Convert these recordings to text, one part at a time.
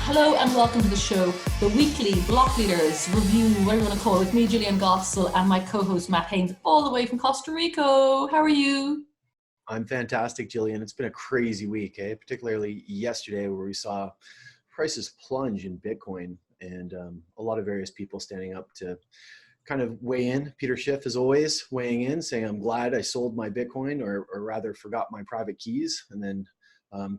Hello and welcome to the show, the weekly Blockleaders review, whatever you want to call it, with me, Jillian Godsil, and my co-host, Matt Haynes, all the way from Costa Rica. How are you? I'm fantastic, Jillian. It's been a crazy week, particularly yesterday where we saw prices plunge in Bitcoin and a lot of various people standing up to kind of weigh in. Peter Schiff is always weighing in, saying, I'm glad I sold my Bitcoin or rather forgot my private keys, and then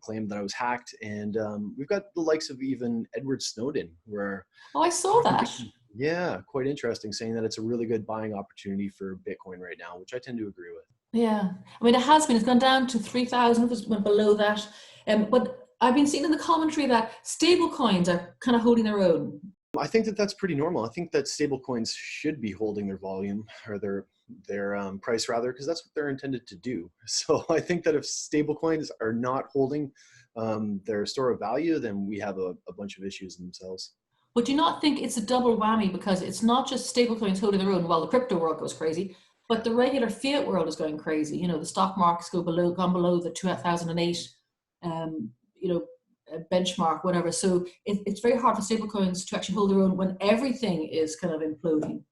claimed that I was hacked. And we've got the likes of even Edward Snowden, where I saw that. Yeah, quite interesting, saying that it's a really good buying opportunity for Bitcoin right now, which I tend to agree with. Yeah, I mean, it has been. It's gone down to 3,000. It went below that. But I've been seeing in the commentary that stablecoins are kind of holding their own. I think that that's pretty normal. I think that stablecoins should be holding their volume or their price rather, because that's what they're intended to do. So I think that if stablecoins are not holding their store of value, then we have a bunch of issues in themselves. But do you not think it's a double whammy, because it's not just stablecoins holding their own? Well, the crypto world goes crazy, but the regular fiat world is going crazy. You know, the stock markets gone below the 2008, benchmark, whatever. So it's very hard for stablecoins to actually hold their own when everything is kind of imploding.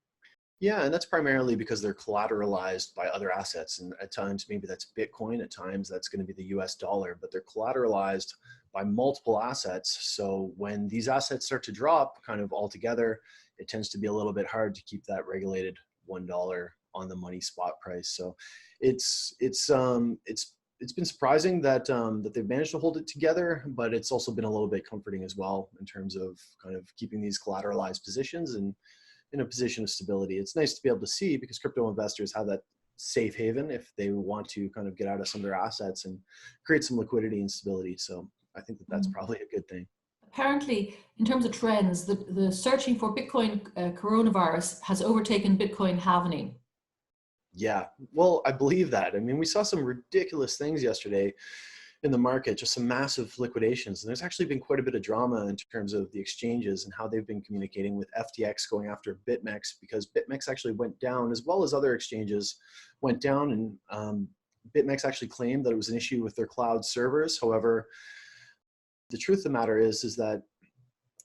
Yeah, and that's primarily because they're collateralized by other assets. And at times, maybe that's Bitcoin. At times, that's going to be the US dollar. But they're collateralized by multiple assets. So when these assets start to drop kind of altogether, it tends to be a little bit hard to keep that regulated $1 on the money spot price. So it's been surprising that that they've managed to hold it together, but it's also been a little bit comforting as well in terms of kind of keeping these collateralized positions and in a position of stability. It's nice to be able to see, because crypto investors have that safe haven if they want to kind of get out of some of their assets and create some liquidity and stability. So I think that that's probably a good thing. Apparently, in terms of trends, the searching for Bitcoin coronavirus has overtaken Bitcoin halvening. Yeah, well, I believe that. I mean, we saw some ridiculous things yesterday in the market, just some massive liquidations. And there's actually been quite a bit of drama in terms of the exchanges and how they've been communicating, with FTX going after Bitmex, because Bitmex actually went down, as well as other exchanges went down. And Bitmex actually claimed that it was an issue with their cloud servers. However, the truth of the matter is that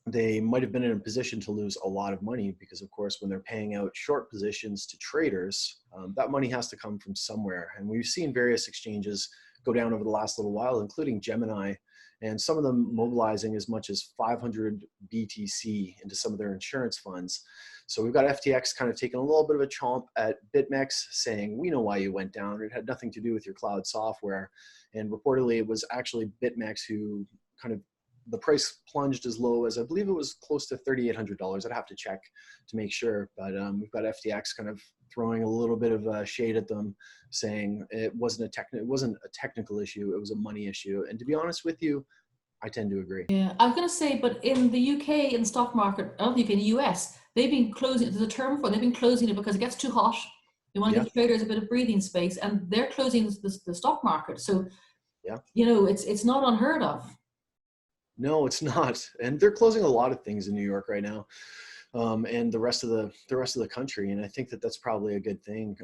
they might have been in a position to lose a lot of money, because of course, when they're paying out short positions to traders, that money has to come from somewhere. And we've seen various exchanges go down over the last little while, including Gemini, and some of them mobilizing as much as 500 BTC into some of their insurance funds. So we've got FTX kind of taking a little bit of a chomp at Bitmex, saying, we know why you went down. It had nothing to do with your cloud software. And reportedly, it was actually Bitmex who kind of, the price plunged as low as, I believe it was close to $3,800. I'd have to check to make sure, but we've got FTX kind of throwing a little bit of shade at them, saying it wasn't a technical issue, it was a money issue. And to be honest with you, I tend to agree. Yeah, I was going to say, but in the UK, in the stock market, I don't think in the US, they've been closing. There's a term for it. They've been closing it because it gets too hot. They want to give traders a bit of breathing space, and they're closing the stock market. So, it's not unheard of. No, it's not. And they're closing a lot of things in New York right now, and the rest of the country. And I think that that's probably a good thing.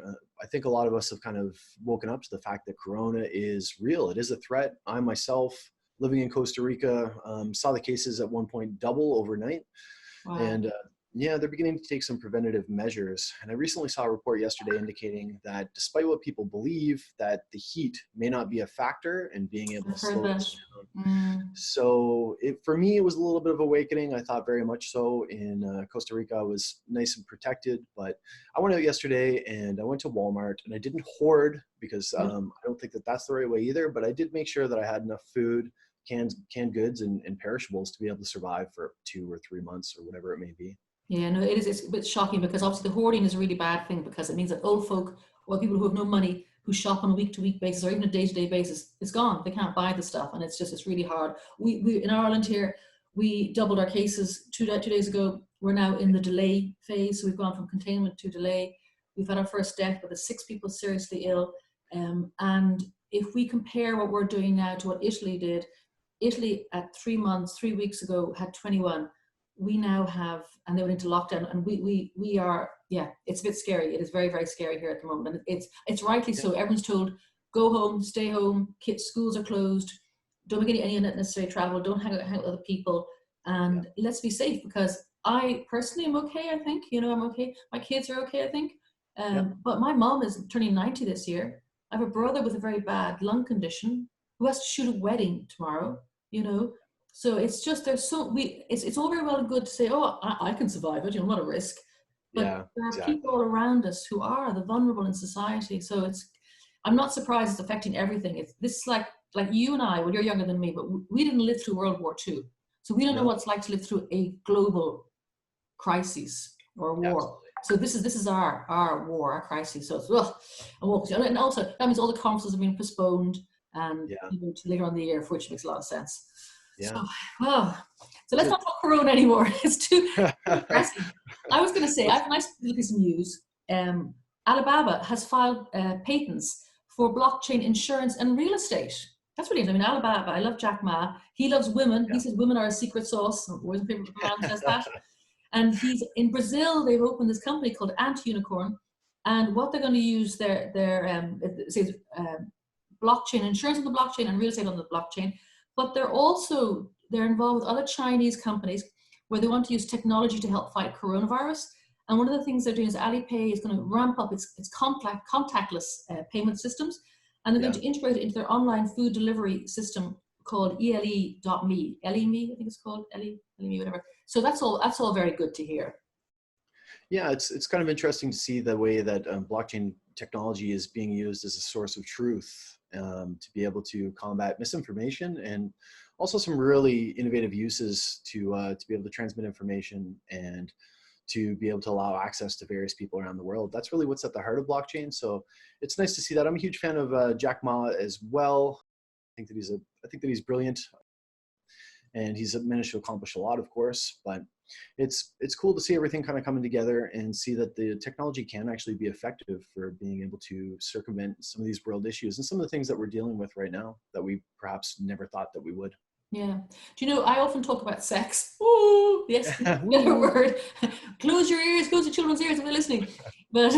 I think a lot of us have kind of woken up to the fact that Corona is real. It is a threat. I myself, living in Costa Rica, saw the cases at one point double overnight. Wow. And yeah, they're beginning to take some preventative measures. And I recently saw a report yesterday indicating that despite what people believe, that the heat may not be a factor in being able to slow this down. So for me, it was a little bit of awakening. I thought very much so. In Costa Rica, I was nice and protected. But I went out yesterday and I went to Walmart, and I didn't hoard, because I don't think that that's the right way either. But I did make sure that I had enough food, canned goods and perishables to be able to survive for 2 or 3 months or whatever it may be. Yeah, no, it's a bit shocking, because obviously the hoarding is a really bad thing, because it means that old folk or people who have no money, who shop on a week-to-week basis or even a day-to-day basis, it's gone. They can't buy the stuff, and it's really hard. We in Ireland here, we doubled our cases 2 days ago. We're now in the delay phase, so we've gone from containment to delay. We've had our first death, but there's 6 people seriously ill. And if we compare what we're doing now to what Italy did, Italy at 3 weeks ago had 21. We now have, and they went into lockdown, and we are, it's a bit scary. It is very, very scary here at the moment. And it's rightly so. Everyone's told, go home, stay home, kids, schools are closed, don't make any unnecessary travel, don't hang out with other people. And let's be safe, because I personally am okay, I think. I'm okay. My kids are okay, I think. But my mom is turning 90 this year. I have a brother with a very bad lung condition who has to shoot a wedding tomorrow, So it's just, it's all very well and good to say, oh, I can survive it, not a risk. But there are exactly. people all around us who are the vulnerable in society. So I'm not surprised it's affecting everything. This is like you and I, well, you're younger than me, but we didn't live through World War II. So we don't know what it's like to live through a global crisis or war. So this is our war, our crisis. So it's, and also that means all the conferences have been postponed and to later on in the year, which makes a lot of sense. So let's not talk Corona anymore. It's too depressing. I was going to say, I have a nice piece of news. Alibaba has filed patents for blockchain insurance and real estate. That's really interesting. Alibaba, I love Jack Ma. He loves women. He says women are a secret sauce. Always a favorite man says that. And he's in Brazil. They've opened this company called Ant-Unicorn, and what they're going to use their blockchain insurance on the blockchain and real estate on the blockchain. But they're involved with other Chinese companies where they want to use technology to help fight coronavirus. And one of the things they're doing is Alipay is going to ramp up its contactless payment systems, and they're going to integrate it into their online food delivery system called ele.me. Ele.me, I think it's called ele.me, whatever. So that's all very good to hear. Yeah, it's kind of interesting to see the way that blockchain technology is being used as a source of truth to be able to combat misinformation, and also some really innovative uses to be able to transmit information and to be able to allow access to various people around the world. That's really what's at the heart of blockchain. So it's nice to see that. I'm a huge fan of Jack Ma as well. I think that he's brilliant, and he's managed to accomplish a lot, of course. But it's cool to see everything kind of coming together and see that the technology can actually be effective for being able to circumvent some of these world issues and some of the things that we're dealing with right now that we perhaps never thought that we would. Yeah. Do you know, I often talk about sex. Ooh, yes, better word. Close your ears, close your children's ears if they're listening. But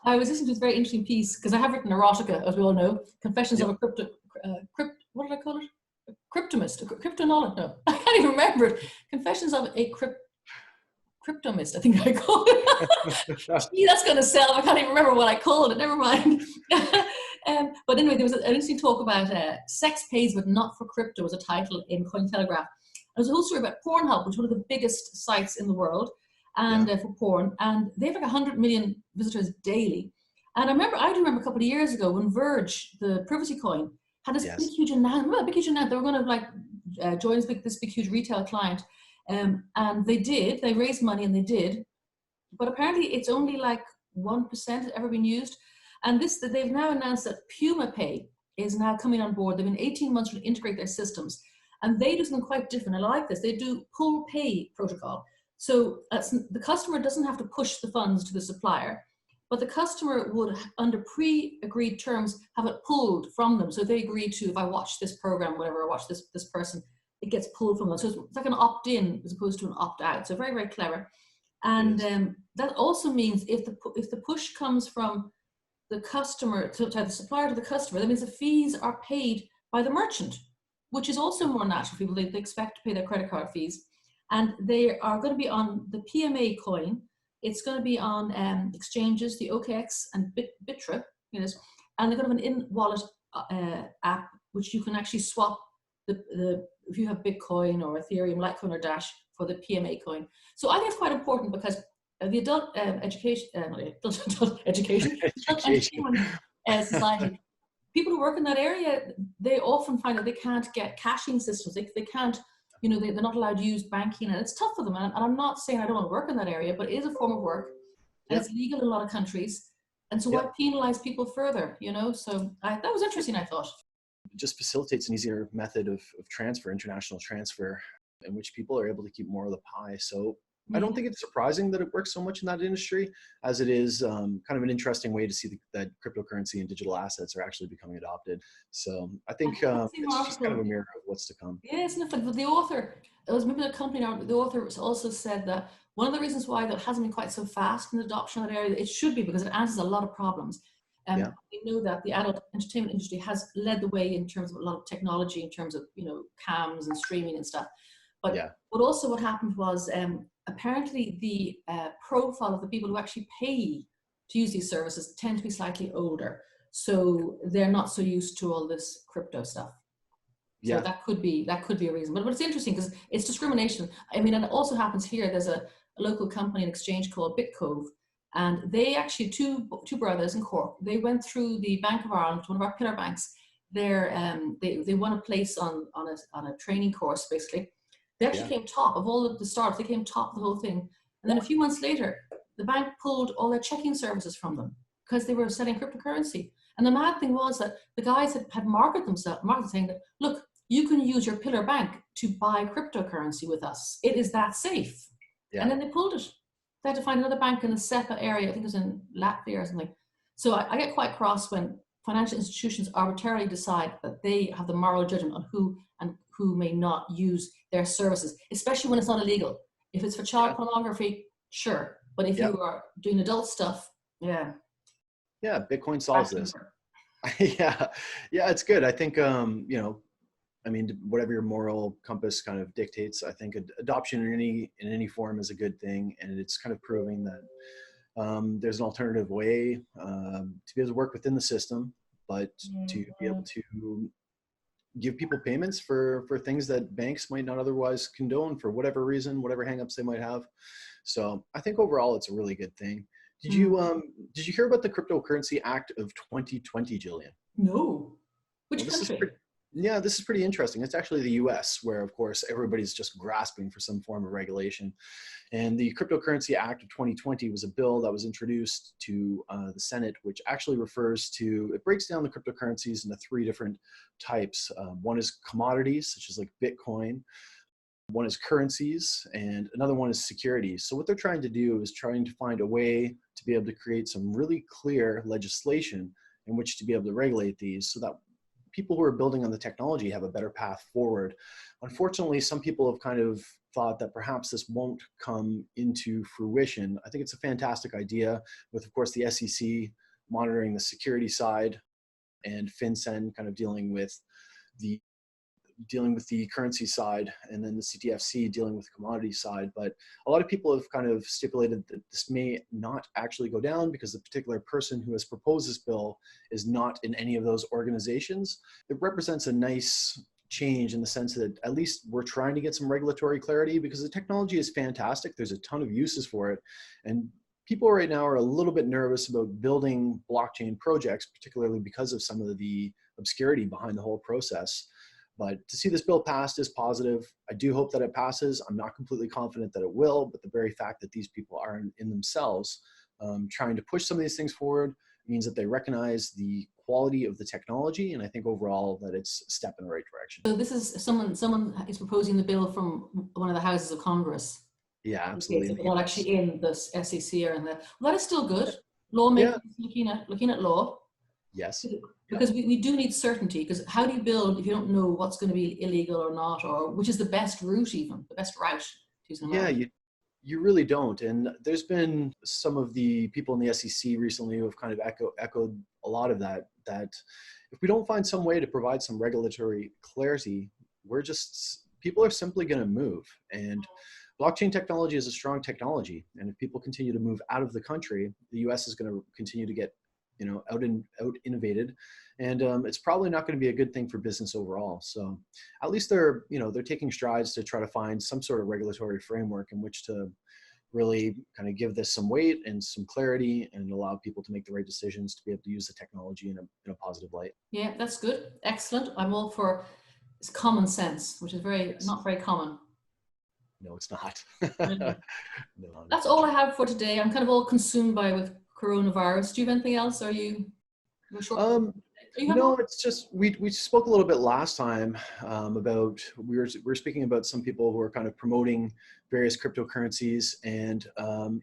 I was listening to this very interesting piece, because I have written erotica, as we all know, Confessions of a what did I call it? A cryptomist, a cryptonologist, no, I can't even remember it. Confessions of a cryptomist, I think I called it. Gee, that's going to sell. I can't even remember what I called it. Never mind. But anyway, there was an interesting talk about sex pays but not for crypto was a title in Cointelegraph. There was a whole story about Pornhub, which is one of the biggest sites in the world and for porn. And they have like 100 million visitors daily. And I do remember a couple of years ago when Verge, the privacy coin, had this big, huge announcement. They were going to join this big, huge retail client. And they raised money and they did. But apparently it's only like 1% has ever been used. And they've now announced that Puma Pay is now coming on board. They've been 18 months to integrate their systems. And they do something quite different. I like this. They do pull pay protocol. So the customer doesn't have to push the funds to the supplier, but the customer would, under pre-agreed terms, have it pulled from them. So they agree to, if I watch this program, whatever, I watch this person, it gets pulled from them. So it's like an opt-in as opposed to an opt-out. So very, very clever. And that also means if the push comes from the customer, to the supplier to the customer, that means the fees are paid by the merchant, which is also more natural. People, they expect to pay their credit card fees. And they are going to be on the PMA coin. It's going to be on exchanges, the OKX and Bitra, and they're going to have an in-wallet app, which you can actually swap if you have Bitcoin or Ethereum, Litecoin or Dash for the PMA coin. So I think it's quite important because the adult education society, people who work in that area, they often find that they can't get caching systems. They can't, they're not allowed to use banking, and it's tough for them. And I'm not saying I don't want to work in that area, but it is a form of work, and it's legal in a lot of countries. And so why penalize people further, So that was interesting, I thought. It just facilitates an easier method of transfer, international transfer, in which people are able to keep more of the pie. So I don't think it's surprising that it works so much in that industry, as it is kind of an interesting way to see that cryptocurrency and digital assets are actually becoming adopted. So I think it's just kind of a mirror of what's to come. Yeah, isn't it? But the author, it was maybe the company, the author also said that one of the reasons why that hasn't been quite so fast in the adoption of that area, it should be because it answers a lot of problems. We know that the adult entertainment industry has led the way in terms of a lot of technology, in terms of, cams and streaming and stuff. But Yeah. also what happened was apparently the profile of the people who actually pay to use these services tend to be slightly older. So they're not so used to all this crypto stuff. So Yeah. that could be a reason. But it's interesting because it's discrimination. I mean, and it also happens here. There's a local company, an exchange called BitCove, and they actually, two brothers in Cork, they went through the Bank of Ireland, one of our pillar banks. They won a place on a training course, basically. They actually Yeah. came top of all of the startups. They came top of the whole thing. And then a few months later, the bank pulled all their checking services from them because they were selling cryptocurrency. And the mad thing was that the guys had marketed saying that, look, you can use your pillar bank to buy cryptocurrency with us. It is that safe. Yeah. And then they pulled it. They had to find another bank in the SEPA area. I think it was in Latvia or something. So I get quite cross when financial institutions arbitrarily decide that they have the moral judgment on who and who may not use their services, especially when it's not illegal. If it's for child pornography, sure. But if Yeah. you are doing adult stuff, yeah. Yeah. Bitcoin solves this. Yeah. Yeah. It's good. I think, I mean, whatever your moral compass kind of dictates, I think adoption in any form is a good thing, and it's kind of proving that there's an alternative way to be able to work within the system, but to be able to give people payments for things that banks might not otherwise condone for whatever reason, whatever hangups they might have. So I think overall it's a really good thing. Did you hear about the Cryptocurrency Act of 2020, Jillian? No. Well, Which country? this is pretty interesting. It's actually the US, where of course everybody's just grasping for some form of regulation. And the Cryptocurrency Act of 2020 was a bill that was introduced to the Senate, which actually it breaks down the cryptocurrencies into three different types. One is commodities, such as like Bitcoin. One is currencies, and another one is securities. So what they're trying to do is trying to find a way to be able to create some really clear legislation in which to be able to regulate these so that people who are building on the technology have a better path forward. Unfortunately, some people have kind of thought that perhaps this won't come into fruition. I think it's a fantastic idea with, of course, the SEC monitoring the security side and FinCEN kind of dealing with the currency side, and then the CTFC dealing with the commodity side. But a lot of people have kind of stipulated that this may not actually go down because the particular person who has proposed this bill is not in any of those organizations. It represents a nice change in the sense that at least we're trying to get some regulatory clarity, because the technology is fantastic. There's a ton of uses for it. And people right now are a little bit nervous about building blockchain projects, particularly because of some of the obscurity behind the whole process. But to see this bill passed is positive. I do hope that it passes. I'm not completely confident that it will, but the very fact that these people are in themselves trying to push some of these things forward means that they recognize the quality of the technology, and I think overall that it's a step in the right direction. So this is someone is proposing the bill from one of the houses of Congress. Yeah, Okay, so absolutely. they're not actually in the SEC or in the. Well, that is still good. Yeah. Lawmakers looking at law. Yes. Because we do need certainty, because how do you build if you don't know what's going to be illegal or not, or which is the best route, even the best route to use an Yeah, analogy. you really don't. And there's been some of the people in the SEC recently who have kind of echoed a lot of that if we don't find some way to provide some regulatory clarity, people are simply going to move. And blockchain technology is a strong technology. And if people continue to move out of the country, the US is going to continue to get out innovated, and it's probably not going to be a good thing for business overall. So at least they're taking strides to try to find some sort of regulatory framework in which to really kind of give this some weight and some clarity and allow people to make the right decisions to be able to use the technology in a positive light. Yeah, that's good. Excellent. I'm all for it's common sense, which is not very common. No, it's not. Really. No, That's all I have for today. I'm kind of all consumed with coronavirus. Do you have anything else? Are you short? No, it's just we spoke a little bit last time about we were speaking about some people who are kind of promoting various cryptocurrencies, and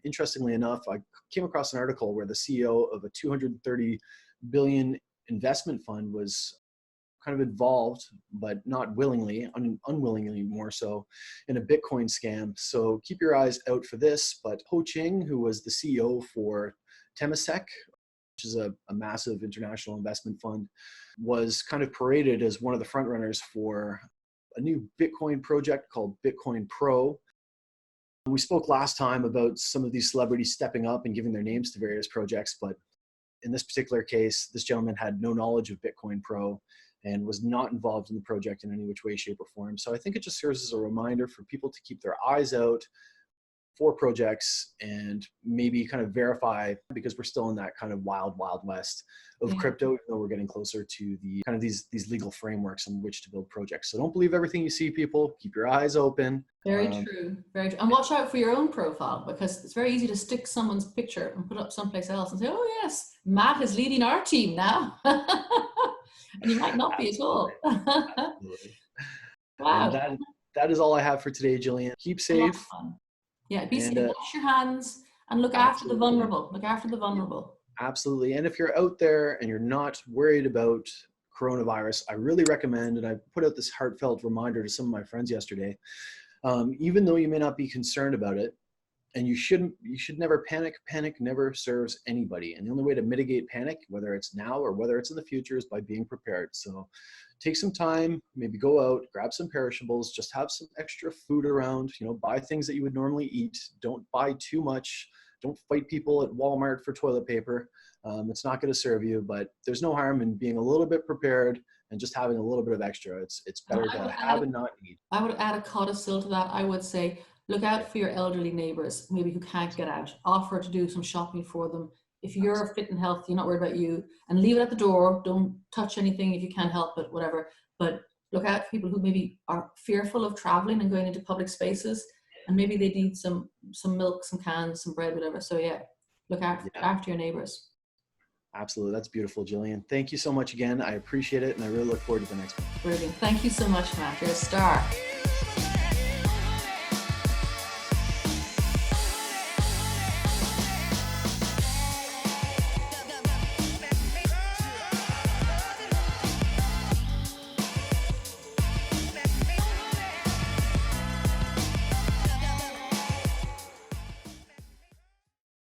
interestingly enough, I came across an article where the CEO of a 230 billion investment fund was kind of involved, but not willingly, unwillingly more so, in a Bitcoin scam. So keep your eyes out for this. But Ho Ching, who was the CEO for Temasek, which is a massive international investment fund, was kind of paraded as one of the frontrunners for a new Bitcoin project called Bitcoin Pro. We spoke last time about some of these celebrities stepping up and giving their names to various projects, but in this particular case, this gentleman had no knowledge of Bitcoin Pro and was not involved in the project in any which way, shape, or form. So I think it just serves as a reminder for people to keep their eyes out for projects and maybe kind of verify, because we're still in that kind of wild west of crypto, even though we're getting closer to the kind of these legal frameworks in which to build projects. So don't believe everything you see, people. Keep your eyes open. Very true. Very true. And watch out for your own profile, because it's very easy to stick someone's picture and put it up someplace else and say, oh yes, Matt is leading our team now. And you might not be at all. Wow. And that is all I have for today, Jillian. Keep safe. Yeah, be safe. Wash your hands and look after the vulnerable. Look after the vulnerable. Absolutely. And if you're out there and you're not worried about coronavirus, I really recommend, and I put out this heartfelt reminder to some of my friends yesterday, even though you may not be concerned about it, and you should never panic. Panic never serves anybody. And the only way to mitigate panic, whether it's now or whether it's in the future, is by being prepared. So take some time, maybe go out, grab some perishables, just have some extra food around, buy things that you would normally eat. Don't buy too much. Don't fight people at Walmart for toilet paper. It's not going to serve you, but there's no harm in being a little bit prepared and just having a little bit of extra. It's better to have and not need. I would add a codicil to that. I would say, look out for your elderly neighbors, maybe who can't get out. Offer to do some shopping for them. If you're fit and healthy, you're not worried about you, and leave it at the door. Don't touch anything if you can't help it, whatever. But look out for people who maybe are fearful of traveling and going into public spaces, and maybe they need some milk, some cans, some bread, whatever. So yeah, look after your neighbors. Absolutely. That's beautiful, Jillian. Thank you so much again. I appreciate it, and I really look forward to the next one. Brilliant. Thank you so much, Matt. You're a star.